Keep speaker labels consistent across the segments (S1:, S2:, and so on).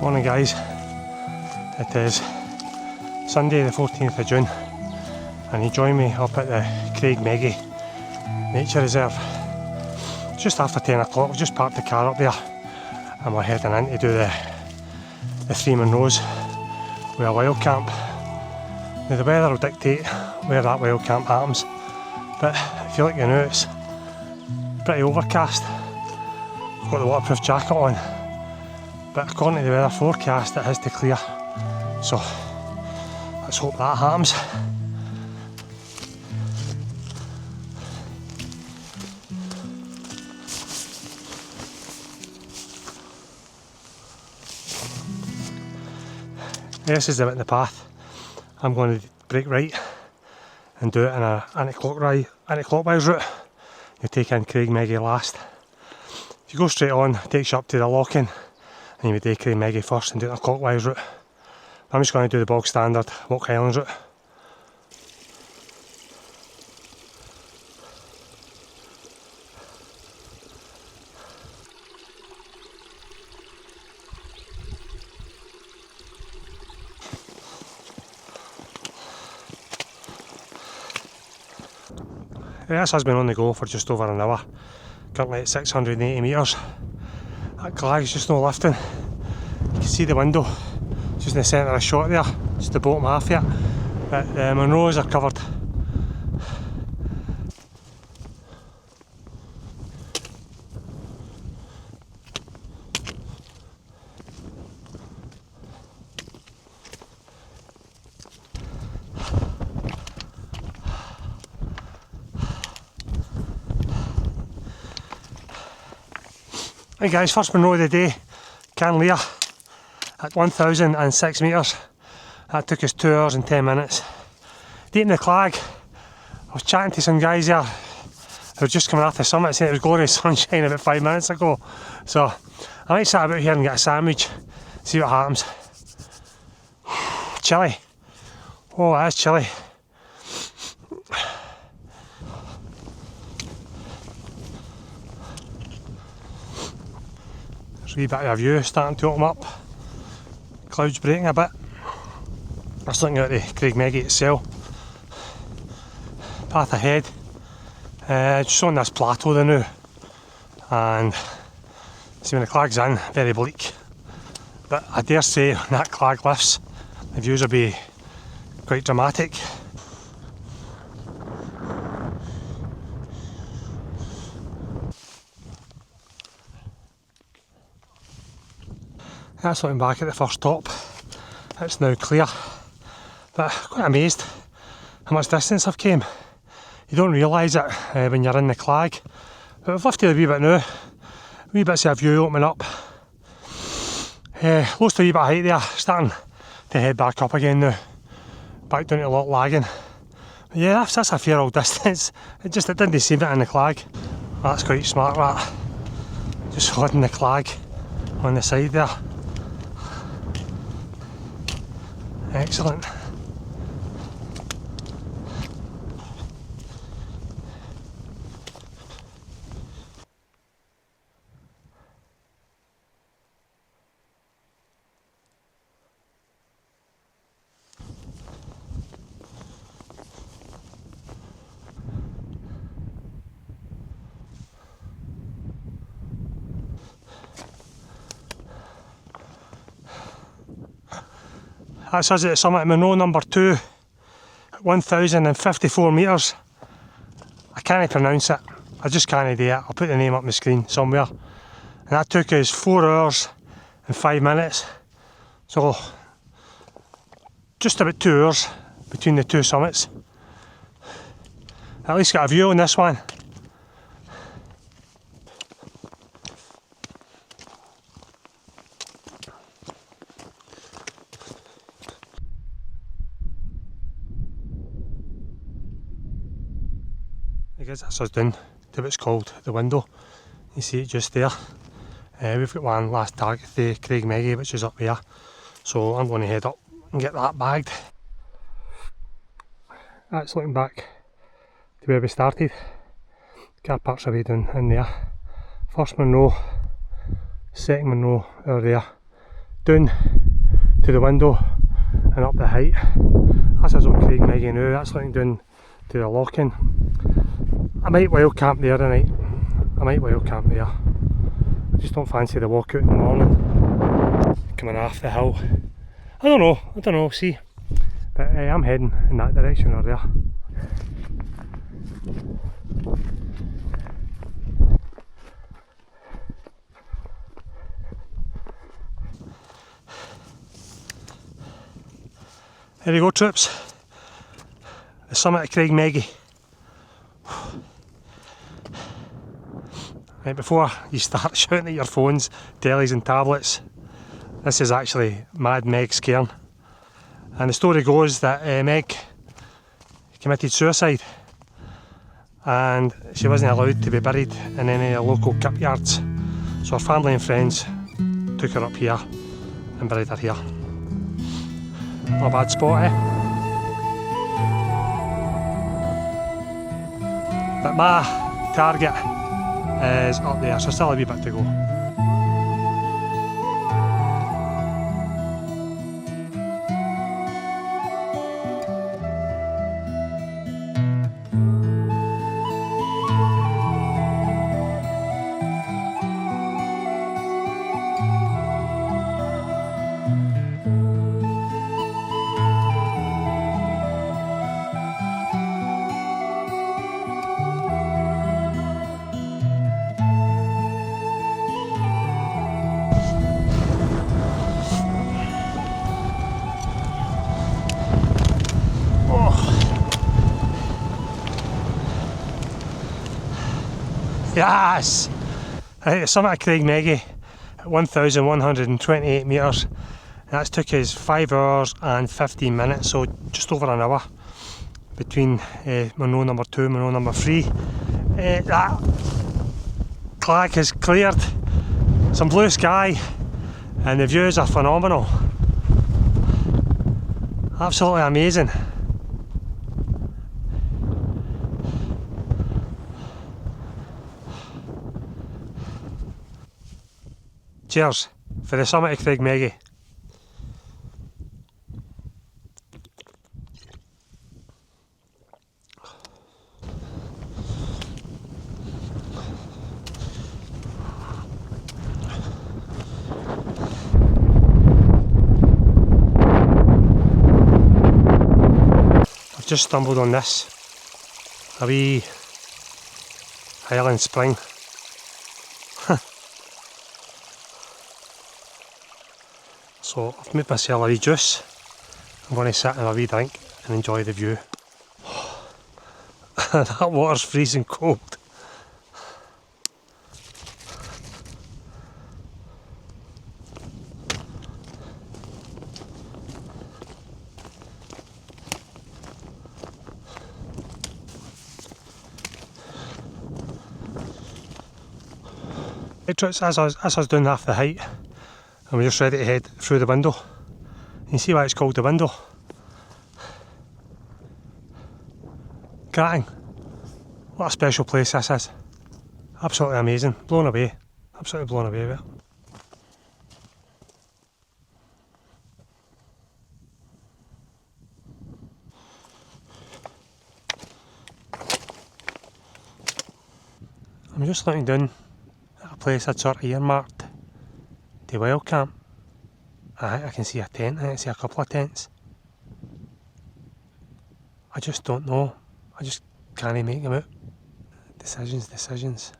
S1: Morning guys, it is Sunday the 14th of June and you join me up at the Creag Meagaidh Nature Reserve. Just after 10 o'clock, we've just parked the car up there and we're heading in to do the 3 Munros with a wild camp. Now the weather will dictate where that wild camp happens, but if you look now it's pretty overcast. I've got the waterproof jacket on, but according to the weather forecast it has to clear, so let's hope that happens. This is the bit in the path. I'm going to break right and do it in an anti-clockwise route. You'll take in Creag Meagaidh last. If you go straight on, it takes you up to the Lochan, and you would do Creag Meagaidh first and do it in a clockwise route. I'm just going to do the bog standard Walk Highlands route. This has been on the go for just over an hour, currently at 680 metres. That Creag is just no lifting. You can see the window just in the centre of the shot there, just the bottom half here, but the Munros are covered. Hey guys, first Munro of the day, Canlia at 1006 metres. That took us 2 hours and 10 minutes. Deep in the Creag, I was chatting to some guys there who were just coming off the summit saying it was glorious sunshine about 5 minutes ago. So I might sit about here and get a sandwich, see what happens. Chilly. Oh, that is chilly. Wee bit of a view starting to open up, clouds breaking a bit. Just looking at the Creag Meagaidh itself. Path ahead, just on this plateau there now, and see when the Creag's in, very bleak, but I dare say when that Creag lifts the views will be quite dramatic. That's looking back at the first top. It's now clear, but quite amazed how much distance I've came. You don't realise it when you're in the Creag, but we've lifted a wee bit now. Wee bits of a view opening up. Lost a wee bit of height there, starting to head back up again now. Back down to Loch Lagan. But yeah, that's a fair old distance. It didn't seem it in the Creag. That's quite smart, that. Just holding the Creag on the side there. Excellent. That's us at the summit, Munro number 2, at 1054 metres. I can't pronounce it, I just can't do it. I'll put the name up on the screen somewhere. And that took us 4 hours and 5 minutes. So, just about 2 hours between the two summits. At least got a view on this one. I guess that's us down to what's called the window. You see it just there. We've got one last target, the Creag Meagaidh, which is up there. So I'm going to head up and get that bagged. That's looking back to where we started. Car parks away down in there. First Munro, second Munro over there, down to the window and up the height. That's us on Creag Meagaidh now. That's looking down to the Lochan. I might wildcamp there tonight. I might wildcamp there. I just don't fancy the walk out in the morning, coming off the hill. I don't know, see. But I'm heading in that direction or there. There you go, troops. The summit of Creag Meagaidh. Right, before you start shouting at your phones, tellies and tablets, this is actually Mad Meg's cairn. And the story goes that Meg committed suicide and she wasn't allowed to be buried in any of the local kirkyards. So her family and friends took her up here and buried her here. Not a bad spot, eh? But my target is up there, so still a wee bit to go. Yes! Right, the summit of Creag Meagaidh at 1,128 metres. That's took us 5 hours and 15 minutes, so just over an hour between Munro number 2 and Munro number 3. That clag has cleared, some blue sky, and the views are phenomenal. Absolutely amazing. Cheers for the summit of Creag Meagaidh. I've just stumbled on this, a wee Highland spring. So I've made myself a wee juice. I'm going to sit and have a wee drink and enjoy the view. That water's freezing cold. As I was doing half the height, and we're just ready to head through the window. You can see why it's called the window. Cracking. What a special place this is. Absolutely amazing. Blown away. Absolutely blown away with it. I'm just looking down at a place I'd sort of earmarked to wildcamp. I can see a tent, I can see a couple of tents. I just don't know. I just can't make them out. Decisions.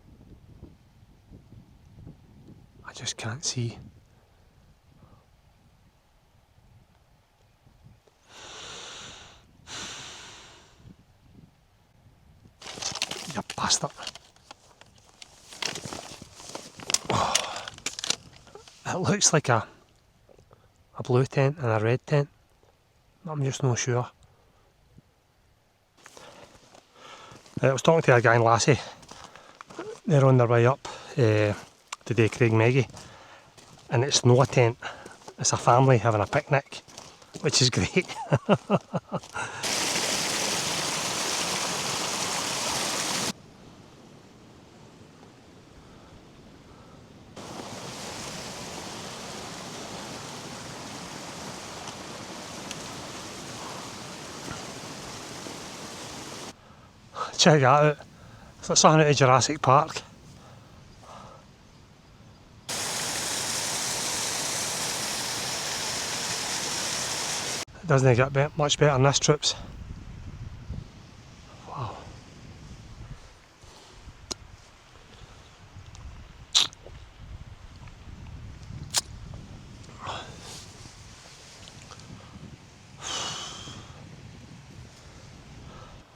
S1: I just can't see. You bastard. Oh. It looks like a blue tent and a red tent. I'm just not sure. I was talking to a guy and lassie. They're on their way up today, Creag Meagaidh, and it's no a tent. It's a family having a picnic, which is great. Check that out. It's like something out of Jurassic Park. It doesn't get much better than this, troops. Wow.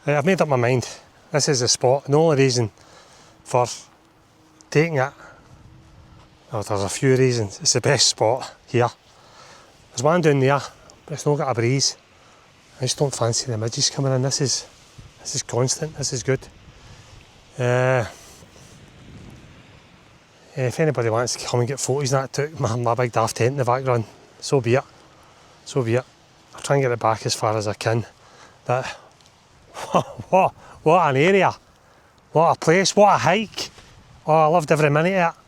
S1: Right, I've made up my mind. This is the spot. The only reason for taking it, well, there's a few reasons. It's the best spot here. There's one down there, but it's not got a breeze. I just don't fancy the midges coming in. This is constant. This is good. If anybody wants to come and get photos and that, took my big daft tent in the background, so be it. So be it. I'll try and get it back as far as I can. But what an area. What a place. What a hike. Oh, I loved every minute of it.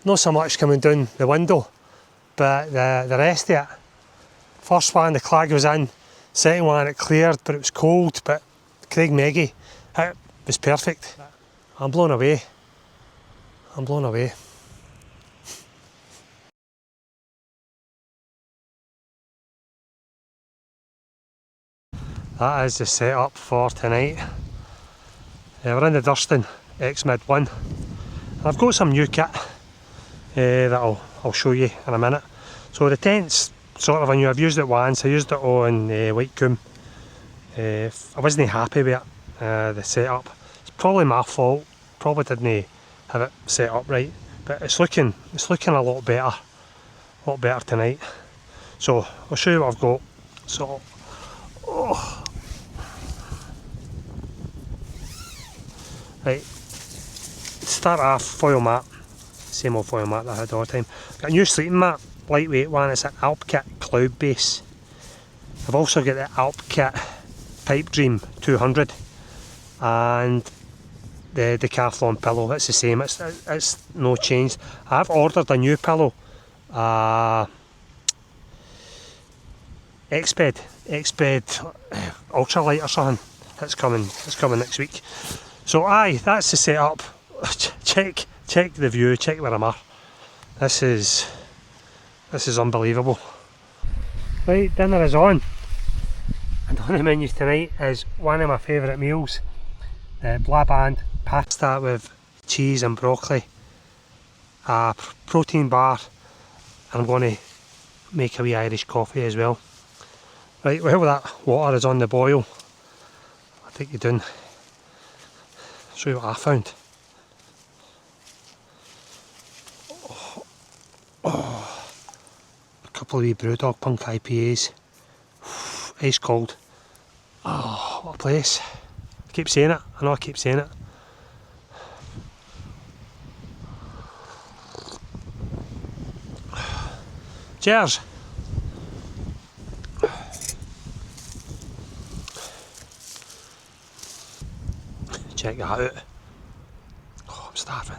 S1: Not so much coming down the window, but the rest of it. First one, the Creag was in. Second one, it cleared, but it was cold. But Creag Meagaidh, it was perfect. I'm blown away. I'm blown away. That is the setup for tonight. We're in the Durston X-Mid 1. And I've got some new kit that I'll show you in a minute. So the tent's sort of new. I've used it once. I used it on wildcamp. I wasn't happy with it, the setup. It's probably my fault. Probably didn't have it set up right. But it's looking a lot better tonight. So I'll show you what I've got. So right, start off foil mat, same old foil mat that I had all the time. Got a new sleeping mat, lightweight one. It's an Alp Kit cloud base. I've also got the Alp Kit Pipe Dream 200 and the Decathlon pillow. It's the same. It's no change. I've ordered a new pillow, Exped ultralight or something. It's coming next week. So aye, that's the setup. Check the view, check where I'm at. This is unbelievable. Right, dinner is on. And on the menu tonight is one of my favourite meals. The blah band pasta with cheese and broccoli. A protein bar. And I'm going to make a wee Irish coffee as well. Right, while that water is on the boil, I'll take you down, show you what I found. A couple of wee Brewdog Punk IPAs, ice cold. Oh, what a place. I keep saying it, I know I keep saying it. Cheers! Check that out. Oh, I'm starving.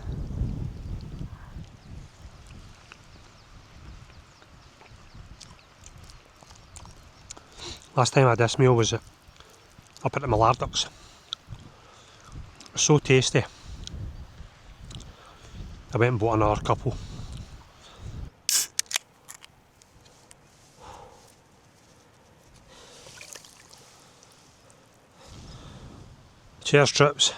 S1: Last time I had this meal was up at the Millarducks. So tasty. I went and bought another couple. Cheers, trips.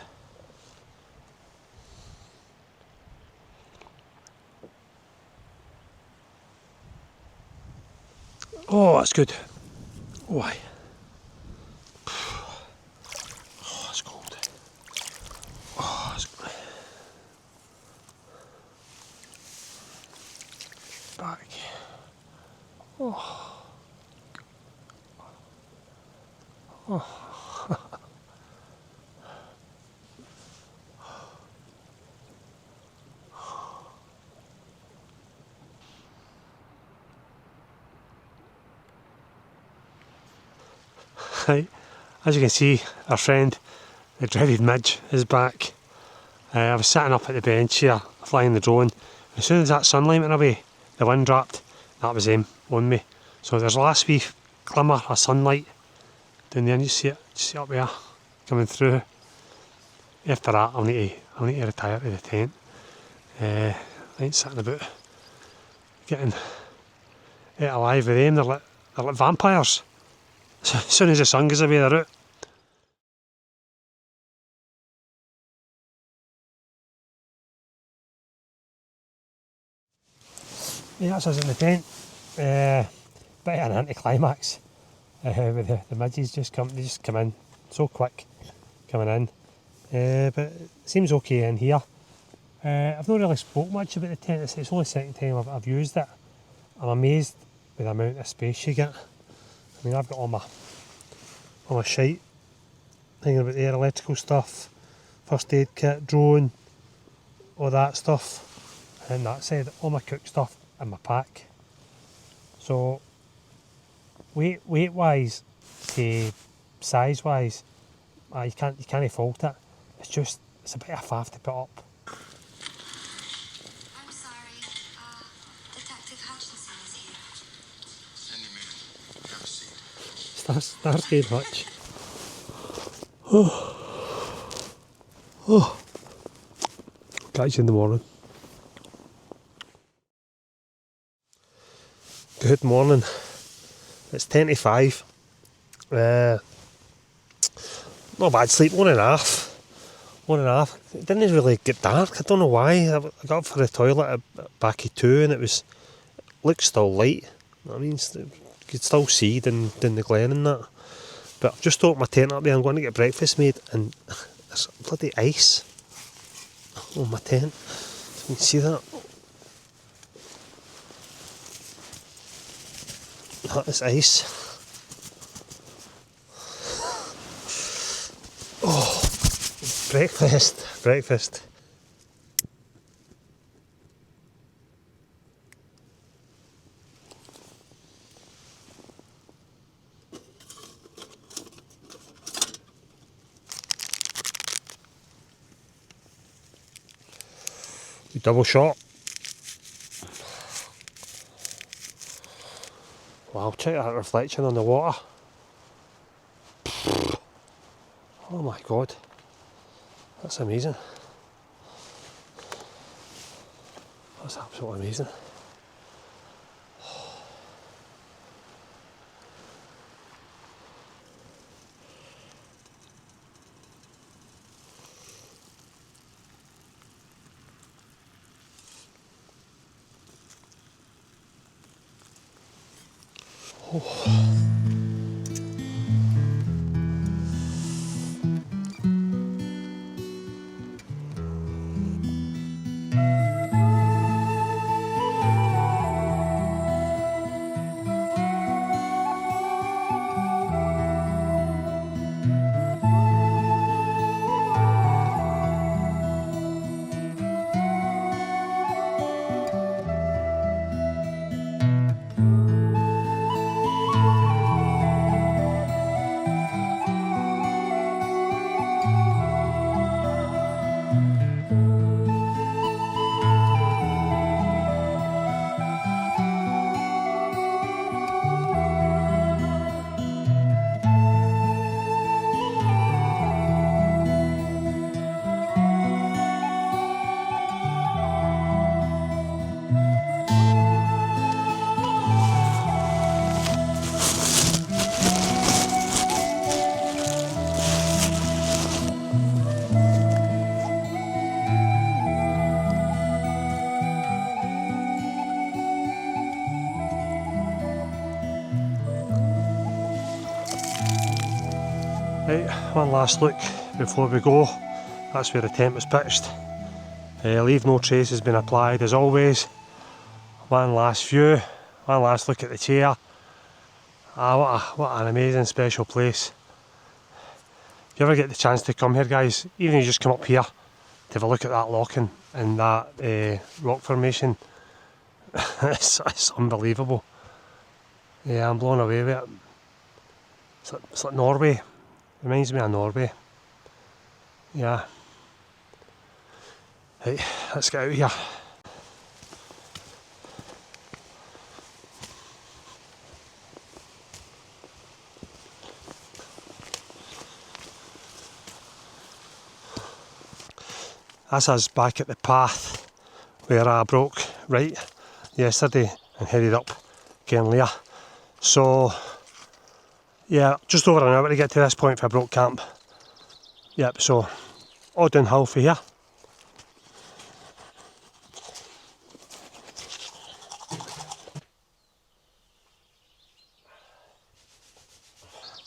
S1: Oh, that's good. Why? Oh, it's cold. Oh, it's good. Back. Oh. Oh. Right, as you can see, our friend, the dreaded midge, is back. I was sitting up at the bench here, flying the drone. As soon as that sunlight went away, the wind dropped, that was him on me. So there's a last wee glimmer of sunlight down there, and you see it up there, coming through. after that I'll need to retire to the tent. I ain't sitting about getting ate alive with them. They're like vampires. As soon as the sun goes away, they're out. Yeah, that's us in the tent. Bit of an anticlimax. With the midges they just come in so quick coming in. But it seems okay in here. I've not really spoke much about the tent. It's only the second time I've used it. I'm amazed with the amount of space you get. I mean, I've got all my shite hanging about there, electrical stuff, first aid kit, drone, all that stuff. And that said, all my cook stuff in my pack. So weight wise to size wise, you can't fault it. It's a bit of a faff to put up.
S2: I'm sorry, Detective Hutchinson is here. Send him in. Have a seat.
S1: Starsky and Hutch. Catch you in the morning. Good morning. It's 10 to 5. Not bad sleep, 1.5. 1.5. It didn't really get dark. I don't know why. I got up for the toilet at back of 2 and it looked still light. I mean, you could still see down the glen and that. But I've just opened my tent up there. I'm going to get breakfast made and there's bloody ice on my tent. You can see that. That is ice. Oh, breakfast. Double shot. Wow, check that reflection on the water. Oh my god. That's amazing. That's absolutely amazing. Oh. Right, one last look before we go. That's where the tent was pitched. Leave no trace has been applied as always. One last view, one last look at the chair. What an amazing special place. If you ever get the chance to come here guys, even if you just come up here to have a look at that Lochan and that rock formation, it's unbelievable. Yeah, I'm blown away with it. It's like Norway. Reminds me of Norway. Yeah. Right, let's get out of here. That's us back at the path where I broke right yesterday and headed up Cairnlea. So yeah, just over an hour to get to this point for I broke camp. Yep, so all downhill for here.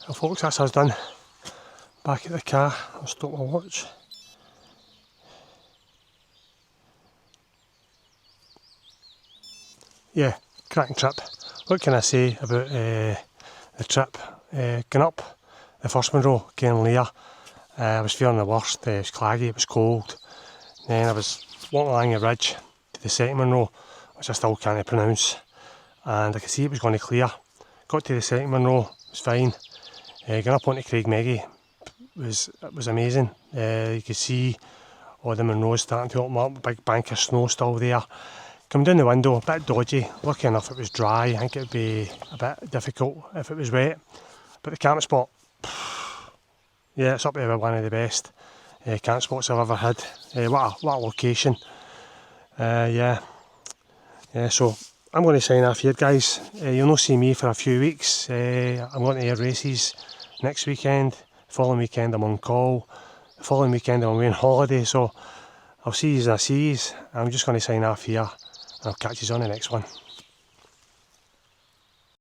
S1: Well folks, that's us done. Back at the car, I'll stop my watch. Yeah, cracking trip. What can I say about the trip? Going up the first Munro, Cairnlea, I was feeling the worst. It was claggy, it was cold. Then I was walking along the ridge to the second Munro, which I still can't pronounce, and I could see it was going to clear. Got to the second Munro, it was fine. Going up onto Creag Meagaidh was amazing. You could see all the Munros starting to open up, a big bank of snow still there. Come down the window, a bit dodgy. Lucky enough it was dry. I think it would be a bit difficult if it was wet. But the camp spot, yeah, it's up there with one of the best camp spots I've ever had. What a location. Yeah, so I'm going to sign off here, guys. You'll not see me for a few weeks. I'm going to air races next weekend. The following weekend I'm on call. The following weekend I'm away on holiday. So I'll see yous when I see yous. I'm just going to sign off here. I'll catch you on the next one.